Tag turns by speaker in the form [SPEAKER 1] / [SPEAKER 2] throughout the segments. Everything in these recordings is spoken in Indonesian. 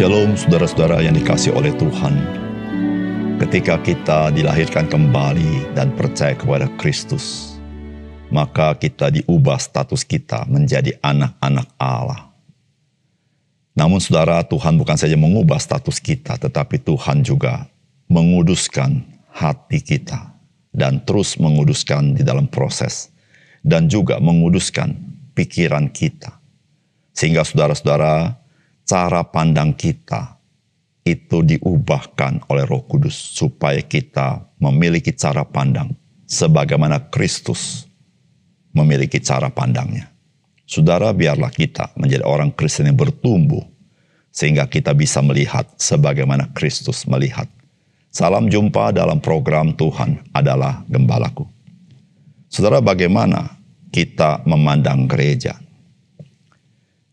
[SPEAKER 1] Shalom saudara-saudara yang dikasihi oleh Tuhan. Ketika kita dilahirkan kembali dan percaya kepada Kristus, maka kita diubah status kita menjadi anak-anak Allah. Namun saudara, Tuhan bukan saja mengubah status kita, tetapi Tuhan juga menguduskan hati kita dan terus menguduskan di dalam proses dan juga menguduskan pikiran kita. Sehingga saudara-saudara, cara pandang kita itu diubahkan oleh Roh Kudus supaya kita memiliki cara pandang sebagaimana Kristus memiliki cara pandangnya. Saudara, biarlah kita menjadi orang Kristen yang bertumbuh sehingga kita bisa melihat sebagaimana Kristus melihat. Salam jumpa dalam program Tuhan adalah Gembalaku. Saudara, bagaimana kita memandang gereja?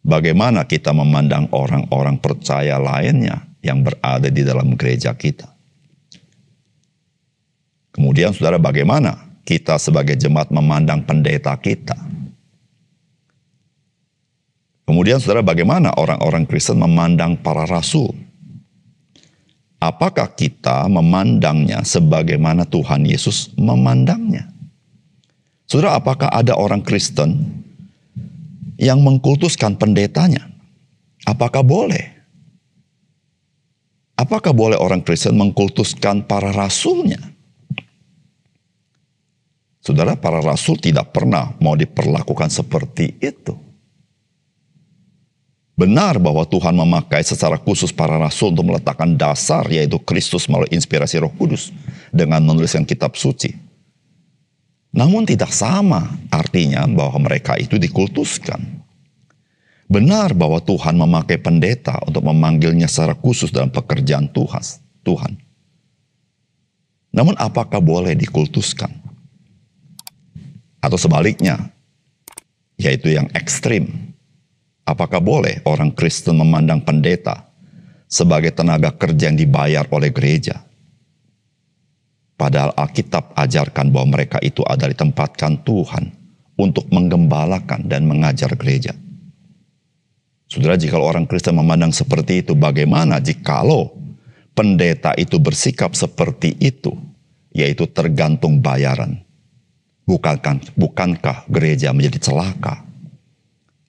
[SPEAKER 1] Bagaimana kita memandang orang-orang percaya lainnya yang berada di dalam gereja kita? Kemudian saudara, bagaimana kita sebagai jemaat memandang pendeta kita? Kemudian saudara, bagaimana orang-orang Kristen memandang para rasul? Apakah kita memandangnya sebagaimana Tuhan Yesus memandangnya? Saudara, apakah ada orang Kristen yang mengkultuskan pendetanya? Apakah boleh? Apakah boleh orang Kristen mengkultuskan para rasulnya? Saudara, para rasul tidak pernah mau diperlakukan seperti itu. Benar bahwa Tuhan memakai secara khusus para rasul untuk meletakkan dasar, yaitu Kristus melalui inspirasi Roh Kudus dengan menuliskan kitab suci. Namun tidak sama artinya bahwa mereka itu dikultuskan. Benar bahwa Tuhan memakai pendeta untuk memanggilnya secara khusus dalam pekerjaan Tuhan. Namun apakah boleh dikultuskan? Atau sebaliknya, yaitu yang ekstrim. Apakah boleh orang Kristen memandang pendeta sebagai tenaga kerja yang dibayar oleh gereja? Padahal Alkitab ajarkan bahwa mereka itu adalah ditempatkan Tuhan untuk menggembalakan dan mengajar gereja. Saudara, jika orang Kristen memandang seperti itu, bagaimana jikalau pendeta itu bersikap seperti itu, yaitu tergantung bayaran? Bukankah gereja menjadi celaka?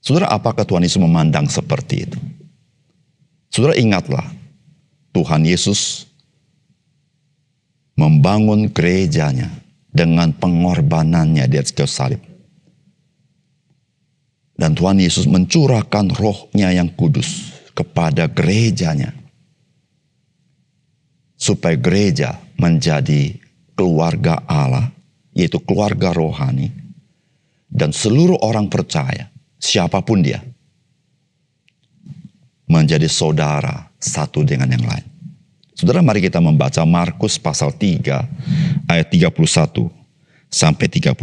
[SPEAKER 1] Saudara, apakah Tuhan Yesus memandang seperti itu? Saudara, ingatlah, Tuhan Yesus membangun gerejanya dengan pengorbanannya di atas kayu salib. Dan Tuhan Yesus mencurahkan Roh-Nya yang kudus kepada gerejanya. Supaya gereja menjadi keluarga Allah, yaitu keluarga rohani. Dan seluruh orang percaya, siapapun dia, menjadi saudara satu dengan yang lain. Saudara, mari kita membaca Markus pasal 3 ayat 31 sampai 35.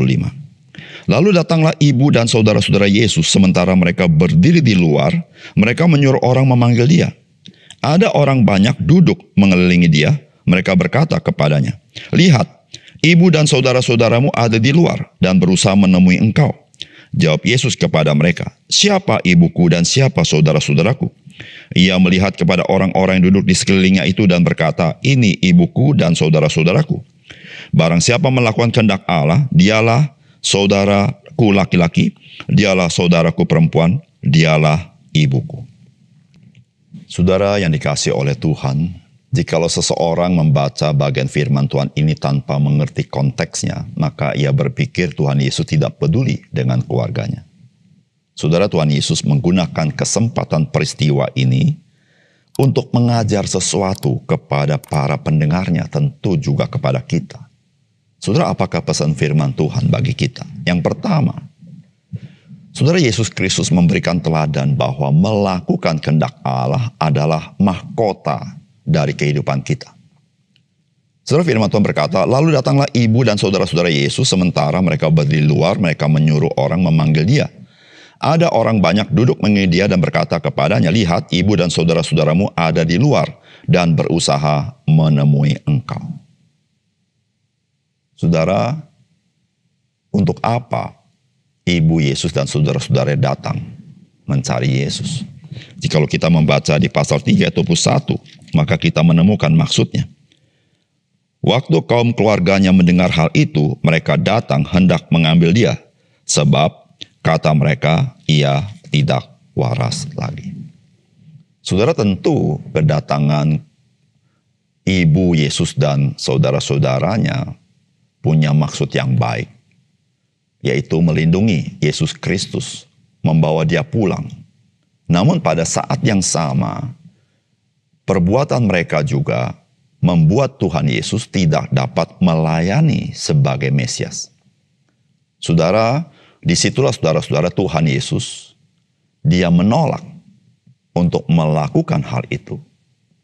[SPEAKER 1] Lalu datanglah ibu dan saudara-saudara Yesus sementara mereka berdiri di luar, mereka menyuruh orang memanggil dia. Ada orang banyak duduk mengelilingi dia, mereka berkata kepadanya, "Lihat, ibu dan saudara-saudaramu ada di luar dan berusaha menemui engkau." Jawab Yesus kepada mereka, "Siapa ibuku dan siapa saudara-saudaraku?" Ia melihat kepada orang-orang yang duduk di sekelilingnya itu dan berkata, "Ini ibuku dan saudara-saudaraku. Barang siapa melakukan kehendak Allah, dialah saudaraku laki-laki, dialah saudaraku perempuan, dialah ibuku." Saudara yang dikasihi oleh Tuhan, jikalau seseorang membaca bagian firman Tuhan ini tanpa mengerti konteksnya, maka ia berpikir Tuhan Yesus tidak peduli dengan keluarganya. Saudara, Tuhan Yesus menggunakan kesempatan peristiwa ini untuk mengajar sesuatu kepada para pendengarnya, tentu juga kepada kita. Saudara, apakah pesan firman Tuhan bagi kita? Yang pertama, Saudara, Yesus Kristus memberikan teladan bahwa melakukan kehendak Allah adalah mahkota dari kehidupan kita. Saudara, firman Tuhan berkata, "Lalu datanglah ibu dan saudara-saudara Yesus sementara mereka berdiri di luar, mereka menyuruh orang memanggil dia. Ada orang banyak duduk mengelilingi dia dan berkata kepadanya, 'Lihat, ibu dan saudara-saudaramu ada di luar dan berusaha menemui engkau.'" Saudara, untuk apa ibu Yesus dan saudara-saudara datang mencari Yesus? Jikalau kita membaca di pasal 3 ayat 21, maka kita menemukan maksudnya. Waktu kaum keluarganya mendengar hal itu, mereka datang hendak mengambil dia, sebab kata mereka, ia tidak waras lagi. Saudara, tentu kedatangan ibu Yesus dan saudara-saudaranya punya maksud yang baik, yaitu melindungi Yesus Kristus, membawa dia pulang. Namun pada saat yang sama, perbuatan mereka juga membuat Tuhan Yesus tidak dapat melayani sebagai Mesias. Saudara, disitulah saudara-saudara Tuhan Yesus, dia menolak untuk melakukan hal itu.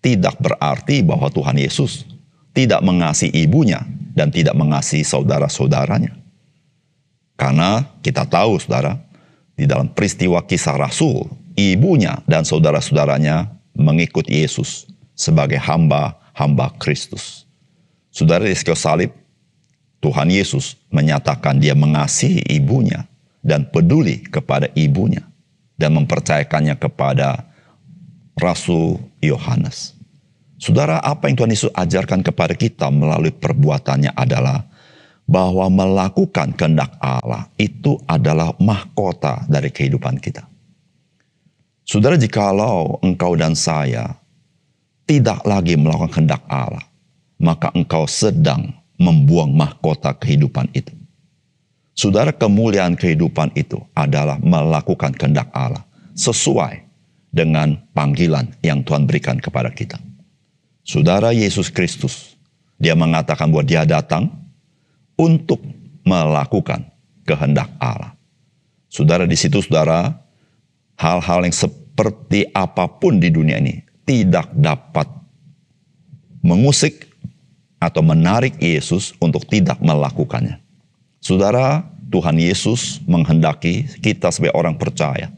[SPEAKER 1] Tidak berarti bahwa Tuhan Yesus tidak mengasihi ibunya dan tidak mengasihi saudara-saudaranya. Karena kita tahu, saudara, di dalam peristiwa Kisah Rasul, ibunya dan saudara-saudaranya mengikut Yesus sebagai hamba Kristus. Saudara, di kayu salib, Tuhan Yesus menyatakan dia mengasihi ibunya dan peduli kepada ibunya dan mempercayakannya kepada Rasul Yohanes. Saudara, apa yang Tuhan Yesus ajarkan kepada kita melalui perbuatannya adalah bahwa melakukan kehendak Allah itu adalah mahkota dari kehidupan kita. Saudara, jikalau engkau dan saya tidak lagi melakukan kehendak Allah, maka engkau sedang membuang mahkota kehidupan itu. Saudara, kemuliaan kehidupan itu adalah melakukan kehendak Allah sesuai dengan panggilan yang Tuhan berikan kepada kita. Saudara, Yesus Kristus, dia mengatakan bahwa dia datang untuk melakukan kehendak Allah. Saudara, di situ saudara, hal-hal yang seperti apapun di dunia ini tidak dapat mengusik atau menarik Yesus untuk tidak melakukannya. Saudara, Tuhan Yesus menghendaki kita sebagai orang percaya,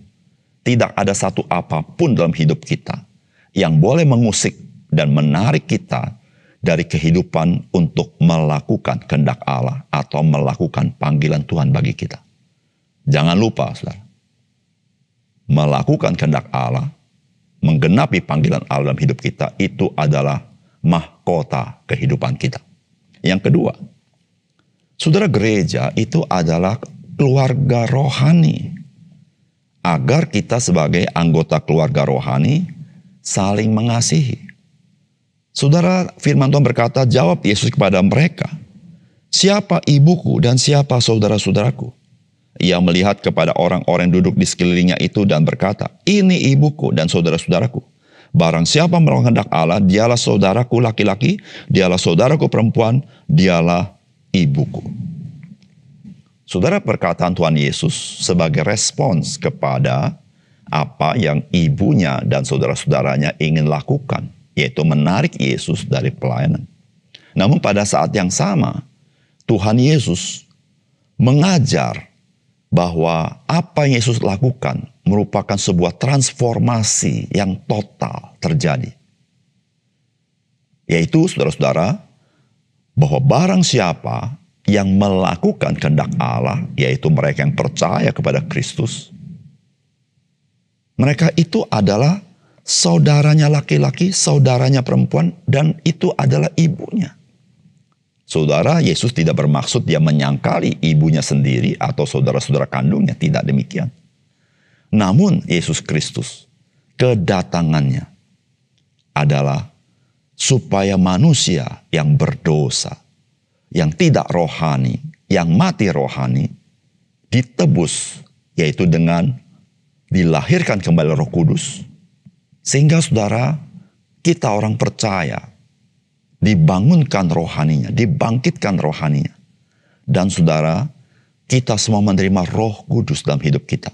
[SPEAKER 1] tidak ada satu apapun dalam hidup kita yang boleh mengusik dan menarik kita dari kehidupan untuk melakukan kehendak Allah atau melakukan panggilan Tuhan bagi kita. Jangan lupa, saudara, melakukan kehendak Allah, menggenapi panggilan Allah dalam hidup kita, itu adalah mahkota kehidupan kita. Yang kedua, saudara, gereja itu adalah keluarga rohani. Agar kita sebagai anggota keluarga rohani saling mengasihi. Saudara, firman Tuhan berkata, jawab Yesus kepada mereka, siapa ibuku dan siapa saudara-saudaraku? Ia melihat kepada orang-orang yang duduk di sekelilingnya itu dan berkata, ini ibuku dan saudara-saudaraku. Barang siapa melakukan kehendak Allah, dialah saudaraku laki-laki, dialah saudaraku perempuan, dialah ibuku. Saudara, perkataan Tuhan Yesus sebagai respons kepada apa yang ibunya dan saudara-saudaranya ingin lakukan, yaitu menarik Yesus dari pelayanan. Namun pada saat yang sama, Tuhan Yesus mengajar bahwa apa yang Yesus lakukan merupakan sebuah transformasi yang total terjadi. Yaitu, saudara-saudara, bahwa barang siapa yang melakukan kehendak Allah, yaitu mereka yang percaya kepada Kristus, mereka itu adalah saudaranya laki-laki, saudaranya perempuan, dan itu adalah ibunya. Saudara, Yesus tidak bermaksud dia menyangkali ibunya sendiri atau saudara-saudara kandungnya, tidak demikian. Namun Yesus Kristus, kedatangannya adalah supaya manusia yang berdosa, yang tidak rohani, yang mati rohani, ditebus, yaitu dengan dilahirkan kembali Roh Kudus. Sehingga saudara, kita orang percaya, dibangunkan rohaninya, dibangkitkan rohaninya. Dan saudara, kita semua menerima Roh Kudus dalam hidup kita.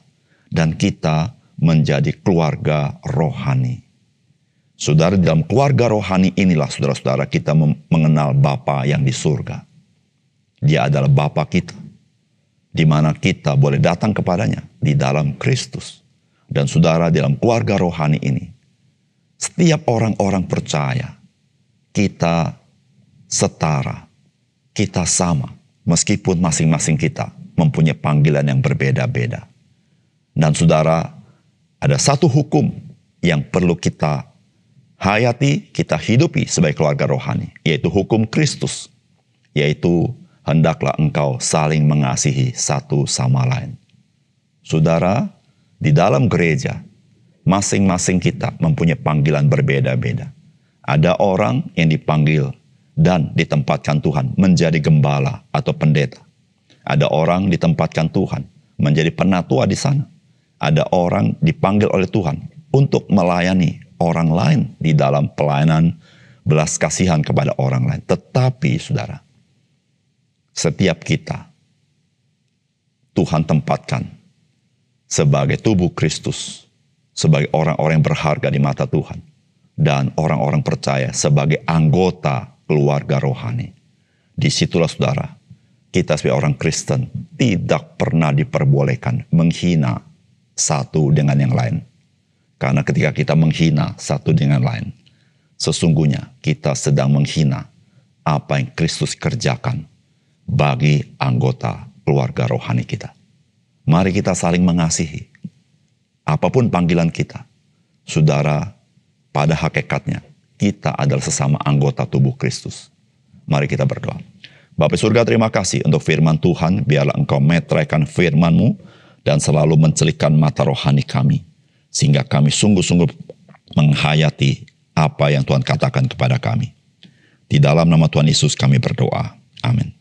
[SPEAKER 1] Dan kita menjadi keluarga rohani. Saudara, dalam keluarga rohani inilah saudara-saudara kita mengenal Bapa yang di surga. Dia adalah Bapa kita, di mana kita boleh datang kepadanya di dalam Kristus. Dan saudara, dalam keluarga rohani ini, setiap orang-orang percaya, kita setara, kita sama, meskipun masing-masing kita mempunyai panggilan yang berbeda-beda. Dan saudara, ada satu hukum yang perlu kita hayati, kita hidupi sebagai keluarga rohani, yaitu hukum Kristus, yaitu hendaklah engkau saling mengasihi satu sama lain. Saudara, di dalam gereja, masing-masing kita mempunyai panggilan berbeda-beda. Ada orang yang dipanggil dan ditempatkan Tuhan menjadi gembala atau pendeta. Ada orang ditempatkan Tuhan menjadi penatua di sana. Ada orang dipanggil oleh Tuhan untuk melayani orang lain di dalam pelayanan belas kasihan kepada orang lain. Tetapi saudara, setiap kita Tuhan tempatkan sebagai tubuh Kristus, sebagai orang-orang yang berharga di mata Tuhan, dan orang-orang percaya sebagai anggota keluarga rohani. Disitulah saudara, kita sebagai orang Kristen tidak pernah diperbolehkan menghina satu dengan yang lain. Karena ketika kita menghina satu dengan lain, sesungguhnya kita sedang menghina apa yang Kristus kerjakan bagi anggota keluarga rohani kita. Mari kita saling mengasihi. Apapun panggilan kita, saudara, pada hakikatnya kita adalah sesama anggota tubuh Kristus. Mari kita berdoa. Bapa surga, terima kasih untuk firman Tuhan. Biarlah engkau meteraikan firman-Mu dan selalu mencelikkan mata rohani kami, sehingga kami sungguh-sungguh menghayati apa yang Tuhan katakan kepada kami. Di dalam nama Tuhan Yesus kami berdoa. Amin.